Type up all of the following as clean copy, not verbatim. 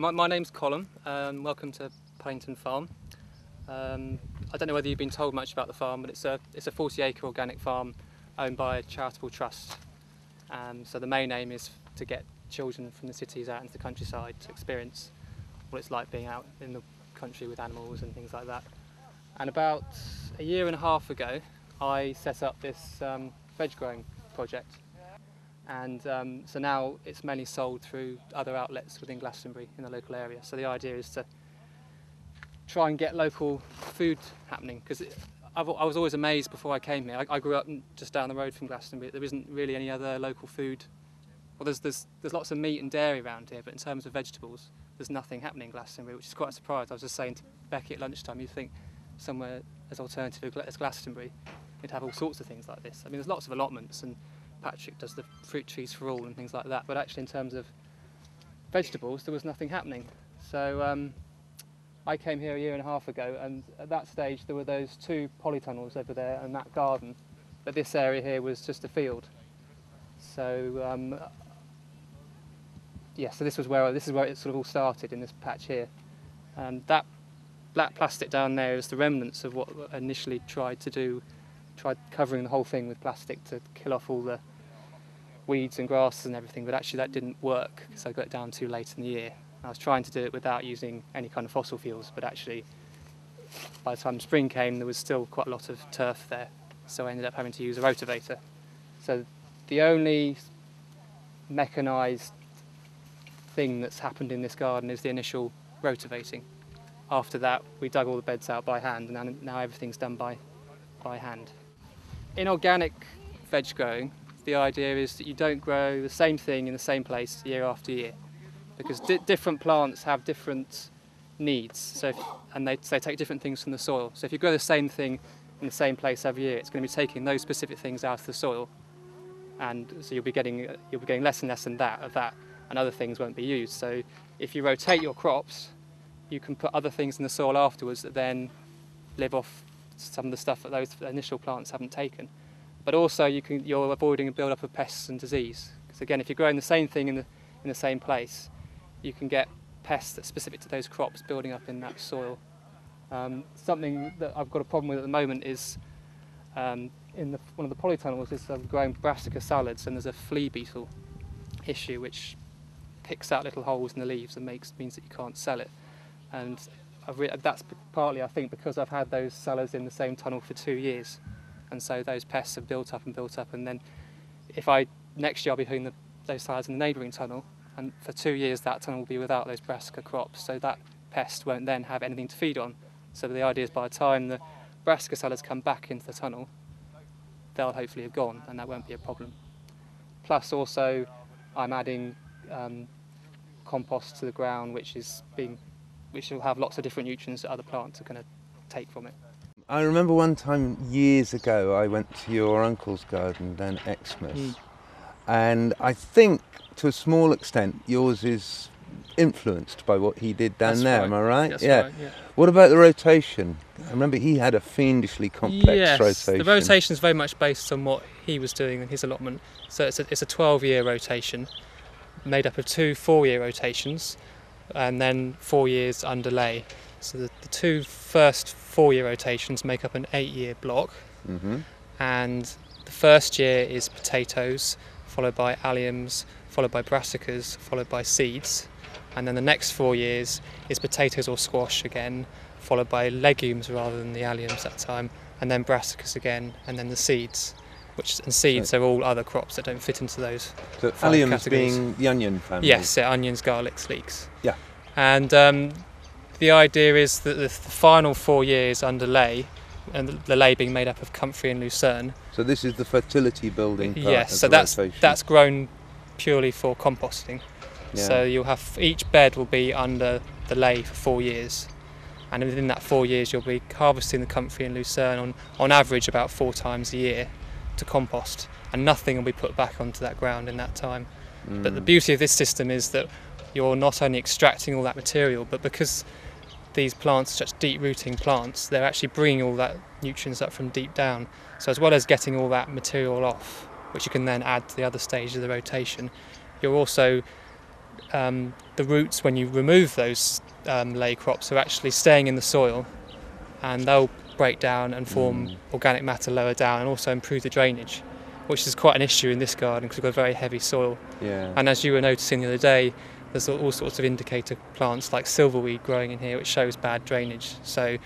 My name's Colum. Welcome to Paddington Farm. I don't know whether you've been told much about the farm, but it's a 40-acre organic farm owned by a charitable trust. So the main aim is to get children from the cities out into the countryside to experience what it's like being out in the country with animals and things like that. And about a year and a half ago, I set up this veg growing project. And so now it's mainly sold through other outlets within Glastonbury in the local area. So the idea is to try and get local food happening, because I was always amazed before I came here. I grew up just down the road from Glastonbury. There isn't really any other local food. Well, there's lots of meat and dairy around here, but in terms of vegetables, there's nothing happening in Glastonbury, which is quite a surprise. I was just saying to Becky at lunchtime, you'd think somewhere as alternative as Glastonbury, you'd have all sorts of things like this. I mean, there's lots of allotments, and Patrick does the fruit trees for all and things like that, but actually in terms of vegetables there was nothing happening. So I came here a year and a half ago, and at that stage there were those 2 polytunnels over there and that garden, but this area here was just a field. So yeah, so this is where it sort of all started, in this patch here. And that black plastic down there is the remnants of what initially tried covering the whole thing with plastic to kill off all the weeds and grasses and everything, but actually that didn't work because I got it down too late in the year. I was trying to do it without using any kind of fossil fuels, but actually by the time spring came there was still quite a lot of turf there, so I ended up having to use a rotavator. So the only mechanised thing that's happened in this garden is the initial rotavating. After that we dug all the beds out by hand, and now everything's done by hand. In organic veg growing, the idea is that you don't grow the same thing in the same place year after year, because different plants have different needs, and they take different things from the soil. So if you grow the same thing in the same place every year, it's going to be taking those specific things out of the soil, and so you'll be getting less and less of that, and other things won't be used. So if you rotate your crops, you can put other things in the soil afterwards that then live off some of the stuff that those initial plants haven't taken. But also you're avoiding a build-up of pests and disease. Because again, if you're growing the same thing in the same place, you can get pests that's specific to those crops building up in that soil. Something that I've got a problem with at the moment is one of the polytunnels is growing brassica salads, and there's a flea beetle issue which picks out little holes in the leaves and means that you can't sell it. And that's partly, I think, because I've had those salads in the same tunnel for 2 years, and so those pests have built up, and then next year I'll be putting those salads in the neighbouring tunnel, and for 2 years that tunnel will be without those brassica crops, so that pest won't then have anything to feed on. So the idea is by the time the brassica salads come back into the tunnel, they'll hopefully have gone, and that won't be a problem. Plus also I'm adding compost to the ground, which will have lots of different nutrients that other plants are going to take from it. I remember one time years ago I went to your uncle's garden down at Exmouth, and I think to a small extent yours is influenced by what he did down there, am I right? That's right, yeah. What about the rotation? I remember he had a fiendishly complex rotation. The rotation is very much based on what he was doing in his allotment. So it's a 12-year rotation made up of 2 4-year rotations and then 4 years underlay. So the 2 first 4-year rotations make up an 8-year block, and the first year is potatoes, followed by alliums, followed by brassicas, followed by seeds, and then the next 4 years is potatoes or squash again, followed by legumes rather than the alliums that time, and then brassicas again, and then the seeds. Seeds are all other crops that don't fit into those. So alliums being the onion family? Yes, onions, garlics, leeks. Yeah. And the idea is that the final 4 years underlay, and the lay being made up of comfrey and lucerne. So this is the fertility building part. Yes, so that's grown purely for composting. Yeah. So you'll have each bed will be under the lay for 4 years, and within that 4 years you'll be harvesting the comfrey and lucerne on average about 4 times a year to compost, and nothing will be put back onto that ground in that time. But the beauty of this system is that you're not only extracting all that material, but because these plants are such deep-rooting plants, they're actually bringing all that nutrients up from deep down. So as well as getting all that material off, which you can then add to the other stage of the rotation, you're also the roots, when you remove those ley crops, are actually staying in the soil, and they'll break down and form organic matter lower down, and also improve the drainage, which is quite an issue in this garden because we've got very heavy soil. Yeah. And as you were noticing the other day, there's all sorts of indicator plants like silverweed growing in here, which shows bad drainage. So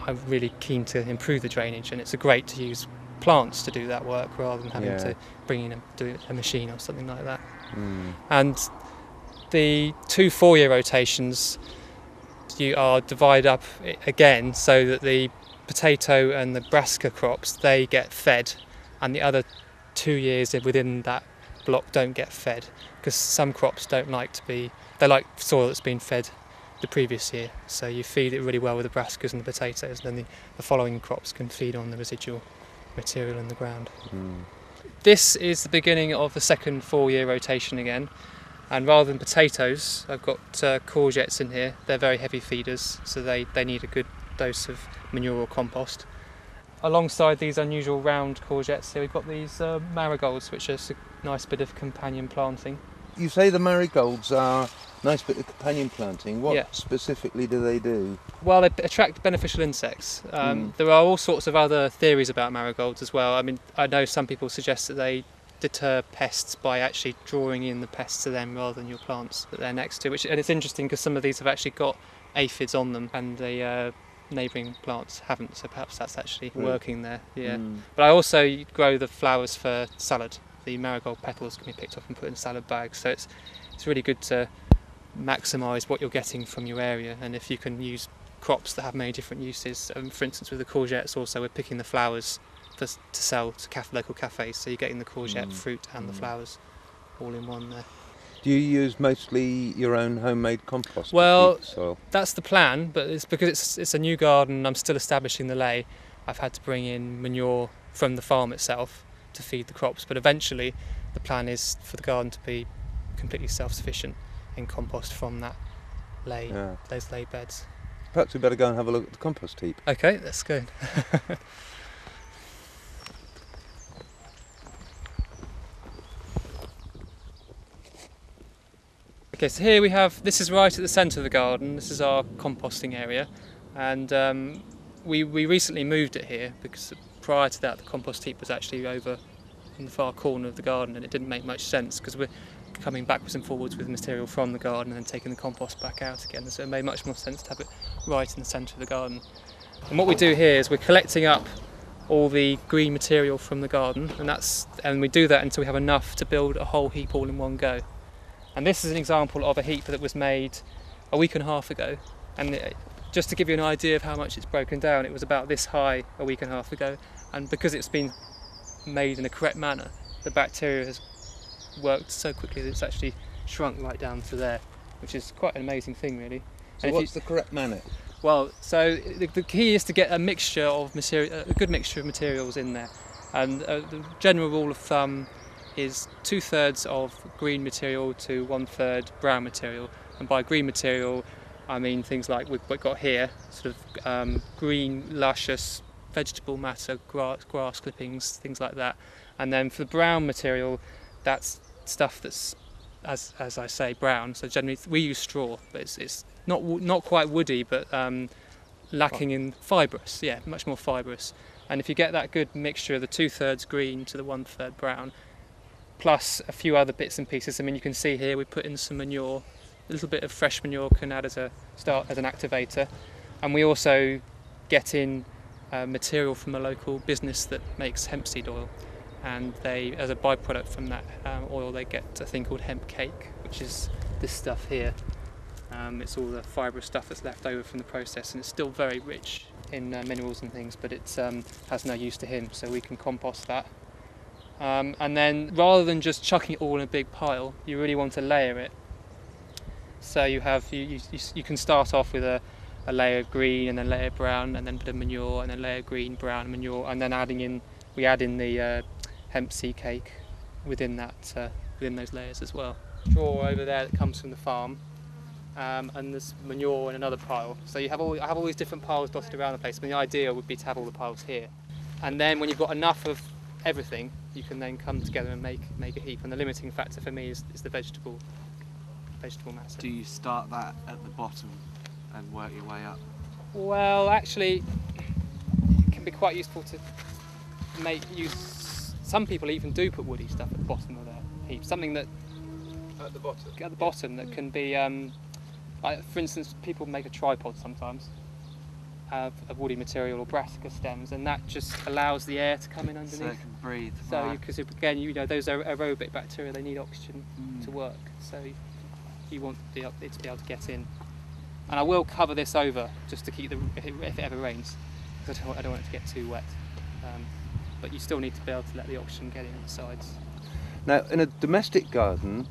I'm really keen to improve the drainage, and it's great to use plants to do that work rather than having to bring in a machine or something like that. And the 2 4-year rotations, you are divided up again so that the potato and the brassica crops, they get fed, and the other 2 years within that block don't get fed, because some crops don't like to be, they like soil that's been fed the previous year, so you feed it really well with the brassicas and the potatoes, and then the following crops can feed on the residual material in the ground. This is the beginning of the second 4-year rotation again, and rather than potatoes I've got courgettes in here. They're very heavy feeders, so they need a good dose of manure or compost. Alongside these unusual round courgettes here, we've got these marigolds, which are a nice bit of companion planting. You say the marigolds are a nice bit of companion planting. What specifically do they do? Well, they attract beneficial insects. There are all sorts of other theories about marigolds as well. I mean, I know some people suggest that they deter pests by actually drawing in the pests to them rather than your plants that they're next to. And it's interesting because some of these have actually got aphids on them, and the neighbouring plants haven't, so perhaps that's actually working there. But I also grow the flowers for salad. The marigold petals can be picked up and put in salad bags, so it's really good to maximise what you're getting from your area. And if you can use crops that have many different uses, for instance with the courgettes, also we're picking the flowers to sell to local cafes, so you're getting the courgette fruit and the flowers all in one there. Do you use mostly your own homemade compost? Well, that's the plan, but it's because it's a new garden, I'm still establishing the ley. I've had to bring in manure from the farm itself to feed the crops, but eventually the plan is for the garden to be completely self-sufficient in compost from that ley, those ley beds. Perhaps we better go and have a look at the compost heap. Okay, let's go. Okay, so here we have, this is right at the centre of the garden, this is our composting area, and we recently moved it here because prior to that the compost heap was actually over in the far corner of the garden, and it didn't make much sense because we're coming backwards and forwards with material from the garden and then taking the compost back out again, so it made much more sense to have it right in the centre of the garden. And what we do here is we're collecting up all the green material from the garden, and we do that until we have enough to build a whole heap all in one go. And this is an example of a heap that was made a week and a half ago, and just to give you an idea of how much it's broken down, it was about this high a week and a half ago, and because it's been made in a correct manner, the bacteria has worked so quickly that it's actually shrunk right down to there, which is quite an amazing thing really. So what's the correct manner? Well, so the key is to get a mixture of material, a good mixture of materials in there, and the general rule of thumb is 2/3 of green material to 1/3 brown material. And by green material I mean things like we've got here, sort of green luscious vegetable matter, grass clippings, things like that. And then for the brown material, that's stuff that's, as I say, brown. So generally we use straw, but it's not quite woody, but lacking in fibrous, much more fibrous. And if you get that good mixture of the 2/3 green to the 1/3 brown, plus a few other bits and pieces. I mean, you can see here we put in some manure. A little bit of fresh manure can add as an activator, and we also get in material from a local business that makes hemp seed oil, and they, as a byproduct from that oil, they get a thing called hemp cake, which is this stuff here. It's all the fibrous stuff that's left over from the process, and it's still very rich in minerals and things, but it has no use to him, so we can compost that. And then rather than just chucking it all in a big pile, you really want to layer it. So you can start off with a layer of green and then layer brown and then a bit of manure and then layer green, brown, manure, and then we add in the hemp seed cake within those layers as well. Straw over there that comes from the farm, and there's manure in another pile. So I have all these different piles dotted around the place. I mean, the idea would be to have all the piles here, and then when you've got enough of everything, you can then come together and make a heap. And the limiting factor for me is the vegetable vegetable matter. Do you start that at the bottom and work your way up? Well, actually, it can be quite useful to use. Some people even do put woody stuff at the bottom of their heap. Something that At the bottom. at the bottom that can be, like, for instance, people make a tripod sometimes of woody material or brassica stems, and that just allows the air to come in underneath. So it can breathe. So, right. because again, you know, those are aerobic bacteria, they need oxygen to work. So you want it to be able to get in. And I will cover this over just to keep if it ever rains, because I don't want it to get too wet. But you still need to be able to let the oxygen get in the sides. Now, in a domestic garden,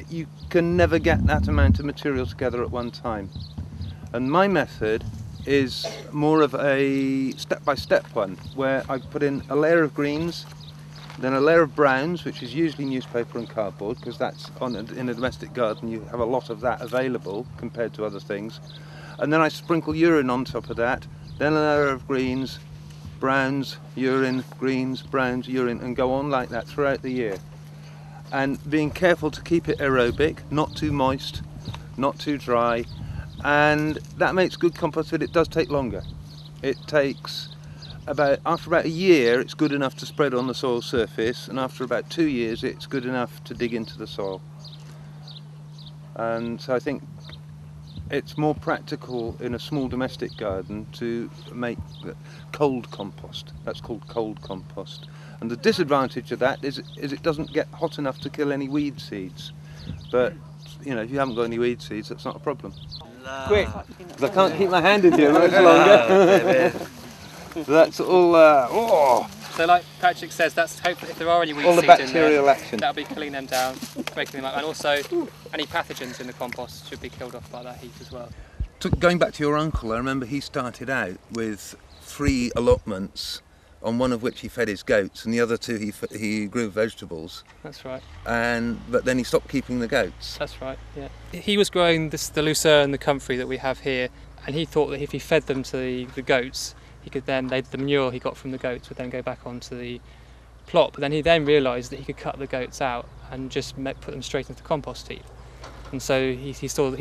you can never get that amount of material together at one time. And my method is more of a step-by-step one, where I put in a layer of greens, then a layer of browns, which is usually newspaper and cardboard, because that's in a domestic garden you have a lot of that available compared to other things. And then I sprinkle urine on top of that, then a layer of greens, browns, urine, greens, browns, urine, and go on like that throughout the year. And being careful to keep it aerobic, not too moist, not too dry, and that makes good compost, but it does take longer. It takes after about a year it's good enough to spread on the soil surface, and after about 2 years it's good enough to dig into the soil. And so I think it's more practical in a small domestic garden to make cold compost. That's called cold compost. And the disadvantage of that is it doesn't get hot enough to kill any weed seeds. But you know, if you haven't got any weed seeds, that's not a problem. Quick, because I can't keep my hand in here much longer. So that's all. So, like Patrick says, that's hopefully if there are any weed All the seeds in bacterial there, action. that'll be killing them down, breaking them up, and also any pathogens in the compost should be killed off by that heat as well. Going back to your uncle, I remember he started out with 3 allotments, on one of which he fed his goats, and the other 2 he grew vegetables. That's right. But then he stopped keeping the goats. That's right. Yeah. He was growing the lucerne, the comfrey that we have here, and he thought that if he fed them to the goats, he could then the manure he got from the goats would then go back onto the plot. But then he realised that he could cut the goats out and just put them straight into the compost heap. And so he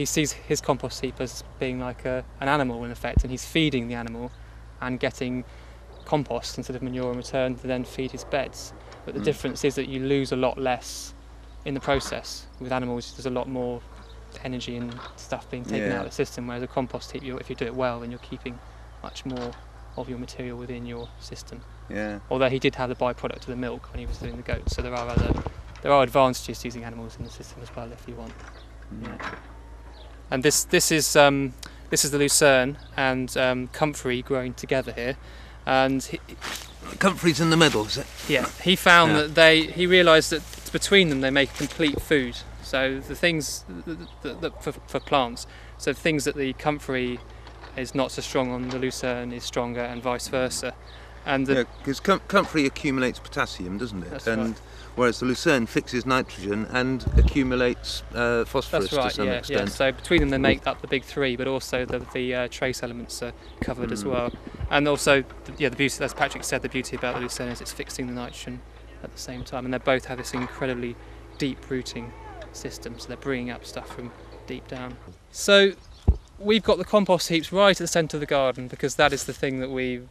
sees his compost heap as being like an animal in effect, and he's feeding the animal and getting compost instead of manure in return to then feed his beds. But the difference is that you lose a lot less in the process. With animals, there's a lot more energy and stuff being taken out of the system, whereas a compost heap, if you do it well, then you're keeping much more of your material within your system. Yeah. Although he did have the byproduct of the milk when he was doing the goats, so there are advantages to using animals in the system as well if you want. Yeah. And this is the lucerne and comfrey growing together here, and Comfrey's in the middle, is it? yeah, he found that he realised that between them they make complete food. So the things that for plants, so the things that the comfrey is not so strong on, the lucerne is stronger, and vice versa. And because comfrey accumulates potassium, doesn't it? That's and right. Whereas the lucerne fixes nitrogen and accumulates phosphorus that's right, to some extent. Yeah. So between them they make up the big 3, but also the trace elements are covered as well. And also, the beauty, as Patrick said, the beauty about the lucerne is it's fixing the nitrogen at the same time, and they both have this incredibly deep rooting system, so they're bringing up stuff from deep down. So we've got the compost heaps right at the centre of the garden because that is the thing that we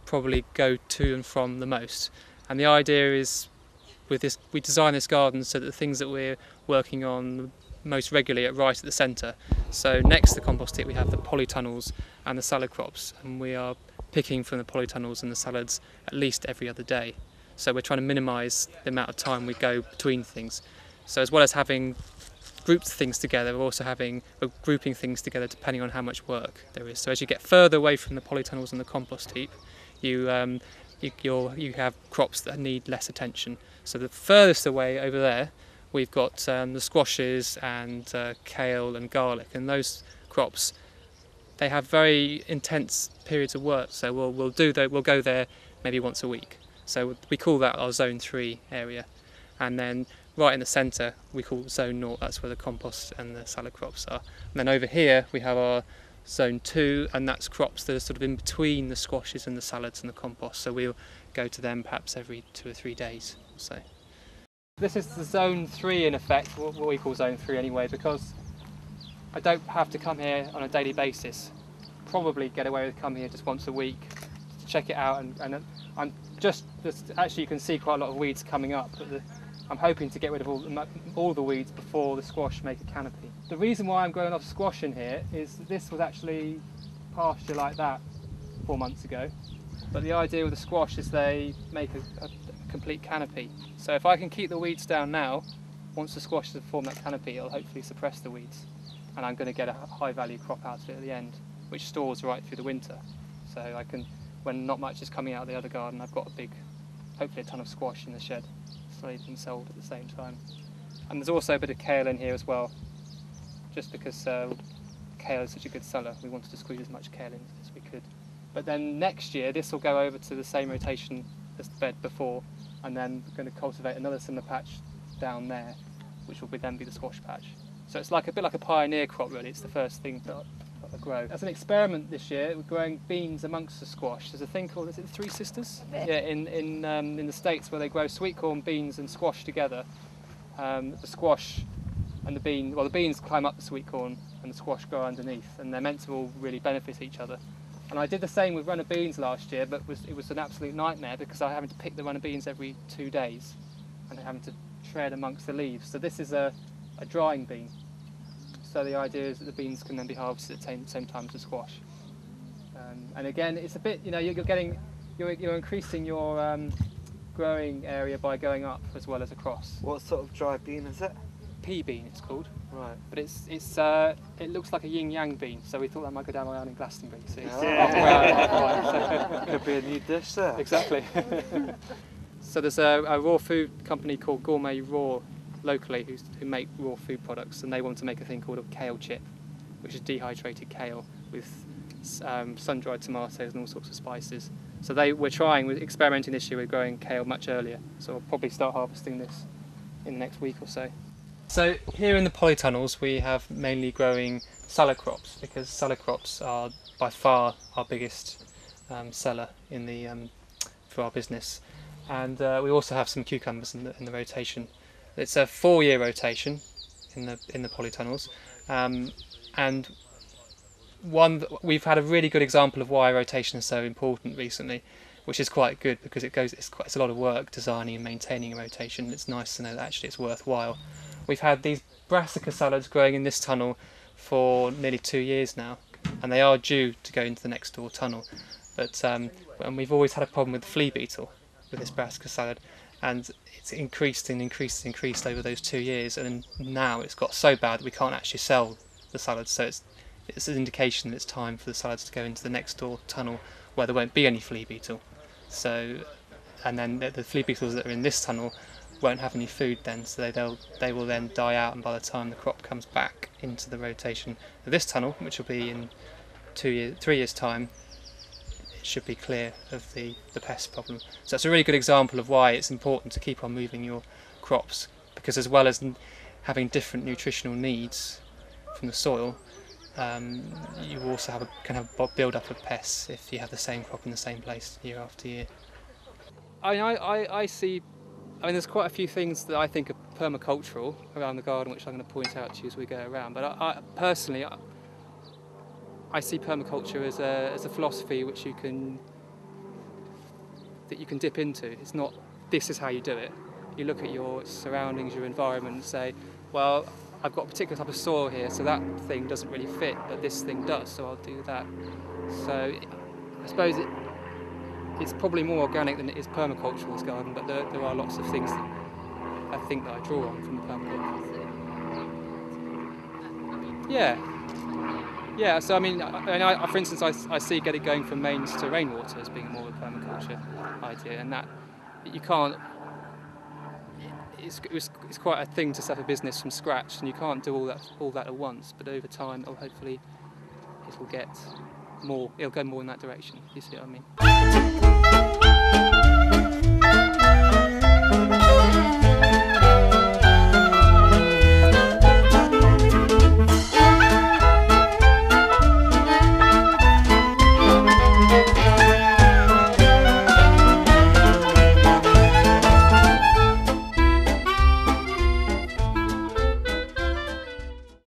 probably go to and from the most. And the idea is, with this, we design this garden so that the things that we're working on most regularly are right at the centre. So next to the compost heap we have the polytunnels and the salad crops, and we are picking from the polytunnels and the salads at least every other day. So we're trying to minimise the amount of time we go between things. So as well as having grouped things together, we're grouping things together depending on how much work there is. So as you get further away from the polytunnels and the compost heap, you have crops that need less attention. So the furthest away over there, we've got the squashes and kale and garlic, and those crops, they have very intense periods of work. So we'll go there maybe once a week. So we call that our Zone 3 area, and then right in the centre we call Zone 0. That's where the compost and the salad crops are. And then over here we have our Zone 2, and that's crops that are sort of in between the squashes and the salads and the compost. So we'll go to them perhaps every 2 or 3 days or so. This is the zone 3 in effect, what we call zone 3 anyway, because I don't have to come here on a daily basis. Probably get away with coming here just once a week to check it out, and I'm just actually you can see quite a lot of weeds coming up, but I'm hoping to get rid of all the weeds before the squash make a canopy. The reason why I'm growing off squash in here is that this was actually pasture like that 4 months ago, but the idea with the squash is they make a complete canopy. So if I can keep the weeds down now, once the squash has formed that canopy, it'll hopefully suppress the weeds, and I'm going to get a high value crop out of it at the end, which stores right through the winter. So I can, when not much is coming out of the other garden, I've got hopefully a ton of squash in the shed, slowly being sold at the same time. And there's also a bit of kale in here as well, just because kale is such a good seller. We wanted to squeeze as much kale in as we could. But then next year this will go over to the same rotation as the bed before, and then we're going to cultivate another similar patch down there, which will then be the squash patch. So it's like a bit like a pioneer crop really. It's the first thing that I grow. As an experiment this year, we're growing beans amongst the squash. There's a thing called, is it the Three Sisters? Yeah, in the States, where they grow sweet corn, beans and squash together. The squash and the beans climb up the sweet corn and the squash grow underneath, and they're meant to all really benefit each other. And I did the same with runner beans last year, but it was an absolute nightmare because I was having to pick the runner beans every 2 days and having to tread amongst the leaves. So this is a drying bean. So the idea is that the beans can then be harvested at the same time as the squash. And again, it's a bit, you're increasing your growing area by going up as well as across. What sort of dry bean is it? Pea bean, it's called. Right. But it looks like a yin-yang bean, so we thought that might go down well in Glastonbury. So it's Could be a new dish there. Exactly. So there's a raw food company called Gourmet Raw locally who make raw food products, and they want to make a thing called a kale chip, which is dehydrated kale with sun-dried tomatoes and all sorts of spices. So we're experimenting this year with growing kale much earlier, so we'll probably start harvesting this in the next week or so. So here in the polytunnels we have mainly growing salad crops, because salad crops are by far our biggest seller for our business, and we also have some cucumbers in the rotation. It's a 4-year rotation in the polytunnels, and we've had a really good example of why rotation is so important recently, which is quite good because it's a lot of work designing and maintaining a rotation. It's nice to know that actually it's worthwhile. We've had these brassica salads growing in this tunnel for nearly 2 years now, and they are due to go into the next door tunnel. But and we've always had a problem with the flea beetle with this brassica salad, and it's increased over those 2 years, and now it's got so bad that we can't actually sell the salads. So it's an indication that it's time for the salads to go into the next door tunnel where there won't be any flea beetle. So, and then the flea beetles that are in this tunnel won't have any food then, so they will then die out, and by the time the crop comes back into the rotation of this tunnel, which will be in 3 years' time, it should be clear of the pest problem. So it's a really good example of why it's important to keep on moving your crops, because as well as having different nutritional needs from the soil, you also can have a build-up of pests if you have the same crop in the same place year after year. I mean, there's quite a few things that I think are permacultural around the garden, which I'm going to point out to you as we go around. But I personally see permaculture as a philosophy which you can dip into. It's not this is how you do it. You look at your surroundings, your environment, and say, well, I've got a particular type of soil here, so that thing doesn't really fit, but this thing does, so I'll do that. So I suppose it's probably more organic than it is permacultural, this garden, but there are lots of things that I think that I draw on from the permaculture. Yeah. So I mean, for instance, I see going from mains to rainwater as being more of a permaculture idea, and that you can't. It's quite a thing to set up a business from scratch, and you can't do all that at once. But over time, it'll go more in that direction. You see what I mean?